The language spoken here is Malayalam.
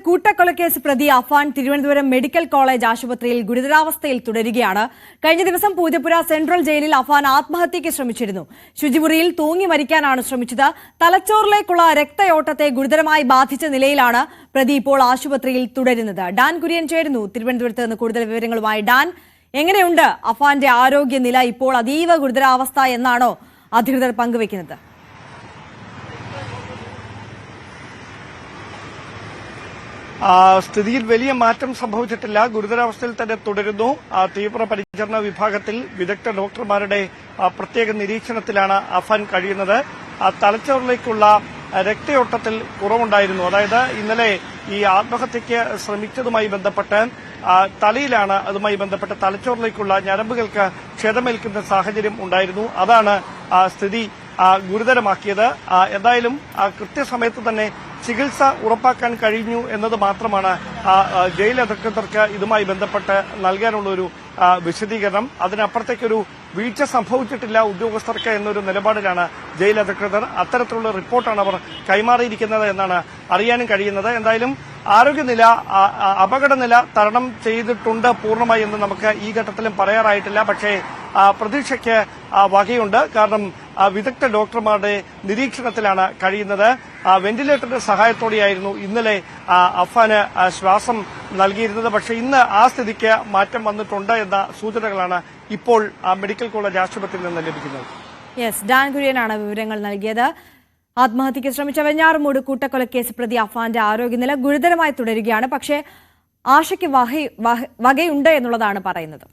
കൂട്ടക്കൊലക്കേസ് പ്രതി അഫാൻ തിരുവനന്തപുരം മെഡിക്കൽ കോളേജ് ആശുപത്രിയിൽ ഗുരുതരാവസ്ഥയിൽ തുടരുകയാണ്. കഴിഞ്ഞ ദിവസം പൂജപ്പുര സെൻട്രൽ ജയിലിൽ അഫാൻ ആത്മഹത്യയ്ക്ക് ശ്രമിച്ചിരുന്നു. ശുചിമുറിയിൽ തൂങ്ങി മരിക്കാനാണ് ശ്രമിച്ചത്. തലച്ചോറിലേക്കുള്ള രക്തയോട്ടത്തെ ഗുരുതരമായി ബാധിച്ച നിലയിലാണ് പ്രതി ഇപ്പോൾ ആശുപത്രിയിൽ തുടരുന്നത്. ഡാൻ കുര്യൻ ചേരുന്നു തിരുവനന്തപുരത്ത് നിന്ന് കൂടുതൽ വിവരങ്ങളുമായി. ഡാൻ, എങ്ങനെയുണ്ട് അഫാന്റെ ആരോഗ്യനില? ഇപ്പോൾ അതീവ ഗുരുതരാവസ്ഥ എന്നാണോ അധികൃതർ പങ്കുവയ്ക്കുന്നത്? സ്ഥിതിയിൽ വലിയ മാറ്റം സംഭവിച്ചിട്ടില്ല. ഗുരുതരാവസ്ഥയിൽ തന്നെ തുടരുന്നു. തീവ്ര പരിചരണ വിഭാഗത്തിൽ വിദഗ്ധ ഡോക്ടർമാരുടെ പ്രത്യേക നിരീക്ഷണത്തിലാണ് അഫാൻ കഴിയുന്നത്. തലച്ചോറിലേക്കുള്ള രക്തയോട്ടത്തിൽ കുറവുണ്ടായിരുന്നു. അതായത് ഇന്നലെ ഈ ആത്മഹത്യയ്ക്ക് ശ്രമിച്ചതുമായി ബന്ധപ്പെട്ട് തലയിലാണ് അതുമായി ബന്ധപ്പെട്ട് തലച്ചോറിലേക്കുള്ള ഞരമ്പുകൾക്ക് ക്ഷതമേൽക്കുന്ന സാഹചര്യം ഉണ്ടായിരുന്നു. അതാണ് സ്ഥിതി ഗുരുതരമാക്കിയത്. എന്തായാലും കൃത്യസമയത്ത് തന്നെ ചികിത്സ ഉറപ്പാക്കാൻ കഴിഞ്ഞു എന്നത് മാത്രമാണ് ജയിൽ അധികൃതർക്ക് ഇതുമായി ബന്ധപ്പെട്ട് നൽകാനുള്ള ഒരു വിശദീകരണം. അതിനപ്പുറത്തേക്കൊരു വീഴ്ച സംഭവിച്ചിട്ടില്ല ഉദ്യോഗസ്ഥർക്ക് എന്നൊരു നിലപാടിലാണ് ജയിൽ അധികൃതർ. അത്തരത്തിലുള്ള റിപ്പോർട്ടാണ് അവർ കൈമാറിയിരിക്കുന്നത് എന്നാണ് അറിയാനും കഴിയുന്നത്. എന്തായാലും ആരോഗ്യനില, അപകടനില തരണം ചെയ്തിട്ടുണ്ട് പൂർണ്ണമായി എന്ന് നമുക്ക് ഈ ഘട്ടത്തിലും പറയാറായിട്ടില്ല. പക്ഷേ പ്രതീക്ഷയ്ക്ക് വകയുണ്ട്. കാരണം വിദഗ്ധ ഡോക്ടർമാരുടെ നിരീക്ഷണത്തിലാണ് കഴിയുന്നത്. വെന്റിലേറ്ററിന്റെ സഹായത്തോടെയായിരുന്നു ഇന്നലെ അഫാന് ശ്വാസം നൽകിയിരുന്നത്. പക്ഷേ ഇന്ന് ആ സ്ഥിതിക്ക് മാറ്റം വന്നിട്ടുണ്ട് എന്ന സൂചനകളാണ് ഇപ്പോൾ മെഡിക്കൽ കോളേജ് ആശുപത്രിയിൽ നിന്ന് ലഭിക്കുന്നത്. യെസ്, ഡാൻ കുര്യനാണ് വിവരങ്ങൾ നൽകിയത്. ആത്മഹത്യയ്ക്ക് ശ്രമിച്ച വെഞ്ഞാറമൂട് കൂട്ടക്കൊലക്കേസ് പ്രതി അഫാന്റെ ആരോഗ്യനില ഗുരുതരമായി തുടരുകയാണ്. പക്ഷേ ആശയ്ക്ക് വകയുണ്ട് എന്നുള്ളതാണ് പറയുന്നത്.